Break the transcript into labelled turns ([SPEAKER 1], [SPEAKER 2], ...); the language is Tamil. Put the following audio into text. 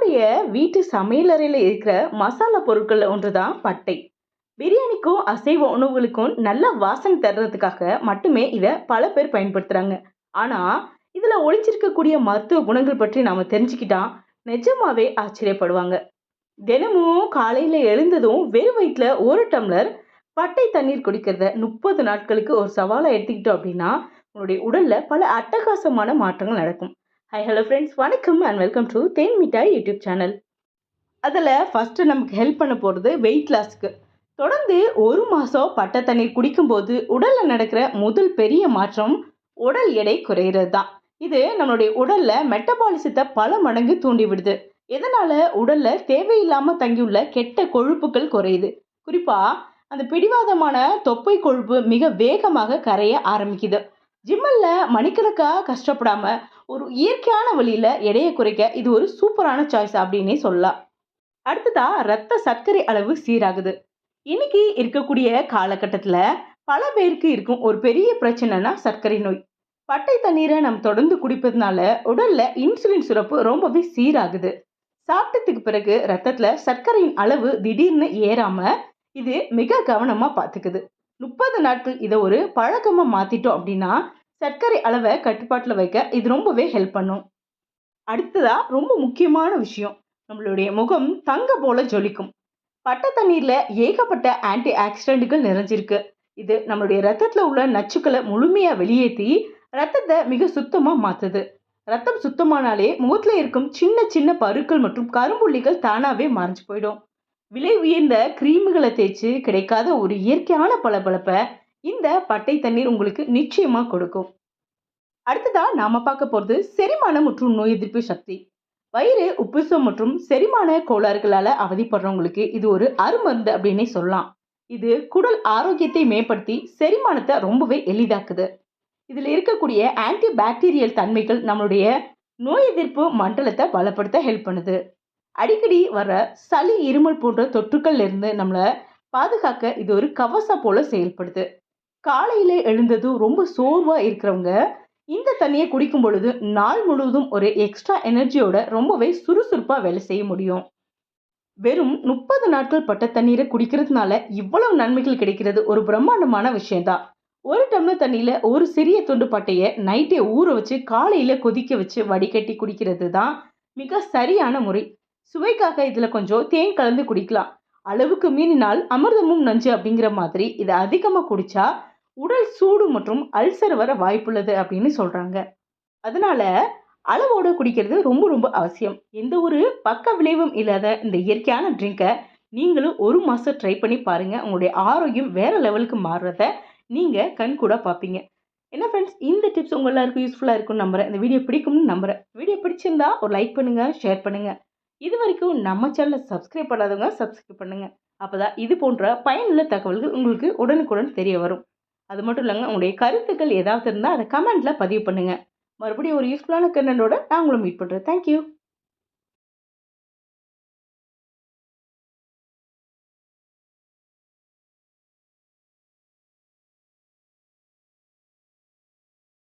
[SPEAKER 1] நம்மளுடைய வீட்டு சமையலறையில் இருக்கிற மசாலா பொருட்கள் ஒன்று தான் பட்டை. பிரியாணிக்கும் அசைவ உணவுகளுக்கும் நல்ல வாசனை தர்றதுக்காக மட்டுமே இதை பல பேர் பயன்படுத்துறாங்க. ஆனா இதுல ஒளிஞ்சிருக்கக்கூடிய மருத்துவ குணங்கள் பற்றி நாம தெரிஞ்சுக்கிட்டா நிஜமாவே ஆச்சரியப்படுவாங்க. தினமும் காலையில எழுந்ததும் வெறும் வயிற்றுல ஒரு டம்ளர் பட்டை தண்ணீர் குடிக்கிறத 30 நாட்களுக்கு ஒரு சவாலா எடுத்துக்கிட்டோம் அப்படின்னா உங்களுடைய உடல்ல பல அட்டகாசமான மாற்றங்கள் நடக்கும். ஹாய் ஹலோ ஃப்ரெண்ட்ஸ், வணக்கம் அண்ட் வெல்கம் டு தேன் மிட்டாய் யூடியூப் சேனல். அதில் ஃபஸ்ட்டு நமக்கு ஹெல்ப் பண்ண போகிறது வெயிட் லாஸ்க்கு. தொடர்ந்து ஒரு மாதம் பட்டை தண்ணீர் குடிக்கும்போது உடலில் நடக்கிற முதல் பெரிய மாற்றம் உடல் எடை குறையிறது தான். இது நம்மளுடைய உடலில் மெட்டபாலிசத்தை பல மடங்கு தூண்டி விடுது. இதனால் உடலில் தேவையில்லாமல் தங்கியுள்ள கெட்ட கொழுப்புகள் குறையுது. குறிப்பாக அந்த பிடிவாதமான தொப்பை கொழுப்பு மிக வேகமாக கரைய ஆரம்பிக்குது. ஜிம்மல்ல மணிக்கணக்காக கஷ்டப்படாம ஒரு இயற்கையான வழியில எடையை குறைக்க இது ஒரு சூப்பரான சாய்ஸ் அப்படின்னே சொல்லலாம். அடுத்ததா ரத்த சர்க்கரை அளவு சீராகுது. இன்னைக்கு இருக்கக்கூடிய காலகட்டத்துல பல பேருக்கு இருக்கும் ஒரு பெரிய பிரச்சனைனா சர்க்கரை நோய். பட்டை தண்ணீரை நம்ம தொடர்ந்து குடிப்பதனால உடல்ல இன்சுலின் சுரப்பு ரொம்பவே சீராகுது. சாப்பிட்டதுக்கு பிறகு ரத்தத்துல சர்க்கரையின் அளவு திடீர்னு ஏறாம இது மிக கவனமா பாத்துக்குது. 30 நாட்கள் இதை ஒரு பழக்கமா மாத்திட்டோம் அப்படின்னா சர்க்கரை அளவை கட்டுப்பாட்டுல வைக்க இது ரொம்பவே ஹெல்ப் பண்ணும். அடுத்ததா ரொம்ப முக்கியமான விஷயம், நம்மளுடைய முகம் தங்க போல ஜொலிக்கும். பட்டை தண்ணீர்ல ஏகப்பட்ட ஆன்டி ஆக்சிடென்ட்கள் நிறைஞ்சிருக்கு. இது நம்மளுடைய ரத்தத்துல உள்ள நச்சுக்களை முழுமையா வெளியேற்றி ரத்தத்தை மிக சுத்தமா மாத்துது. ரத்தம் சுத்தமானாலே முகத்துல இருக்கும் சின்ன சின்ன பருக்கள் மற்றும் கரும்புள்ளிகள் தானாவே மறைஞ்சு போயிடும். விலை உயர்ந்த கிரீம்களை தேய்ச்சி கிடைக்காத ஒரு இயற்கையான பளபளப்பை இந்த பட்டை தண்ணீர் உங்களுக்கு நிச்சயமா கொடுக்கும். அடுத்ததா நாம பார்க்க போறது செரிமானம் மற்றும் நோய் எதிர்ப்பு சக்தி. வயிறு உப்புசம் மற்றும் செரிமான கோளாறுகளால அவதிப்படுறவங்களுக்கு இது ஒரு அருமருந்து அப்படின்னே சொல்லலாம். இது குடல் ஆரோக்கியத்தை மேம்படுத்தி செரிமானத்தை ரொம்பவே எளிதாக்குது. இதுல இருக்கக்கூடிய ஆன்டி பாக்டீரியல் தன்மைகள் நம்மளுடைய நோய் எதிர்ப்பு மண்டலத்தை பலப்படுத்த ஹெல்ப் பண்ணுது. அடிக்கடி வர சளி இருமல் போன்ற தொற்றுக்கள்ல இருந்து நம்மளை பாதுகாக்க இது ஒரு கவசம் போல செயல்படுது. காலையில எழுந்ததும் ரொம்ப சோர்வா இருக்கிறவங்க இந்த தண்ணியை குடிக்கும் பொழுது நாள் முழுவதும் ஒரு எக்ஸ்ட்ரா எனர்ஜியோட ரொம்பவே சுறுசுறுப்பா வேலை செய்ய முடியும். வெறும் 30 நாட்கள் பட்ட தண்ணீரை குடிக்கிறதுனால இவ்வளவு நன்மைகள் கிடைக்கிறது ஒரு பிரம்மாண்டமான விஷயம்தான். ஒரு டம்ளர் தண்ணியில ஒரு சிறிய துண்டு பட்டைய நைட்டே ஊற வச்சு காலையில கொதிக்க வச்சு வடிகட்டி குடிக்கிறது தான் மிக சரியான முறை. சுவைக்காக இதுல கொஞ்சம் தேன் கலந்து குடிக்கலாம். அளவுக்கு மீறினால் அமிர்தமும் நஞ்சு அப்படிங்கிற மாதிரி இதை அதிகமா குடிச்சா உடல் சூடு மற்றும் அல்சர் வர வாய்ப்புள்ளது அப்படின்னு சொல்றாங்க. அதனால அளவோட குடிக்கிறது ரொம்ப ரொம்ப அவசியம். எந்த ஒரு பக்க விளைவும் இல்லாத இந்த இயற்கையான ட்ரிங்கை நீங்களும் ஒரு மாசம் ட்ரை பண்ணி பாருங்க. உங்களுடைய ஆரோக்கியம் வேற லெவலுக்கு மாறுறத நீங்க கண் கூட பார்ப்பீங்க. என்ன ஃப்ரெண்ட்ஸ், இந்த டிப்ஸ் உங்க எல்லாருக்கும் யூஸ்ஃபுல்லா இருக்கும்னு நம்புறேன். இந்த வீடியோ பிடிக்கும்னு நம்புறேன். வீடியோ பிடிச்சிருந்தா ஒரு லைக் பண்ணுங்க, ஷேர் பண்ணுங்க. இது வரைக்கும் நம்ம சேனலை சப்ஸ்கிரைப் பண்ணாதவங்க சப்ஸ்கிரைப் பண்ணுங்க. அப்பதான் இது போன்ற பயனுள்ள தகவல்கள் உங்களுக்கு உடனுக்குடன் தெரிய வரும். அது மட்டும் இல்லைங்க, உங்களுடைய கருத்துக்கள் ஏதாவது இருந்தால் அதை கமெண்ட்ல பதிவு பண்ணுங்க. மறுபடியும் ஒரு யூஸ்ஃபுல்லான கண்டென்ட்டோட நான் உங்களை மீட் பண்ணுறேன். தேங்க்யூ.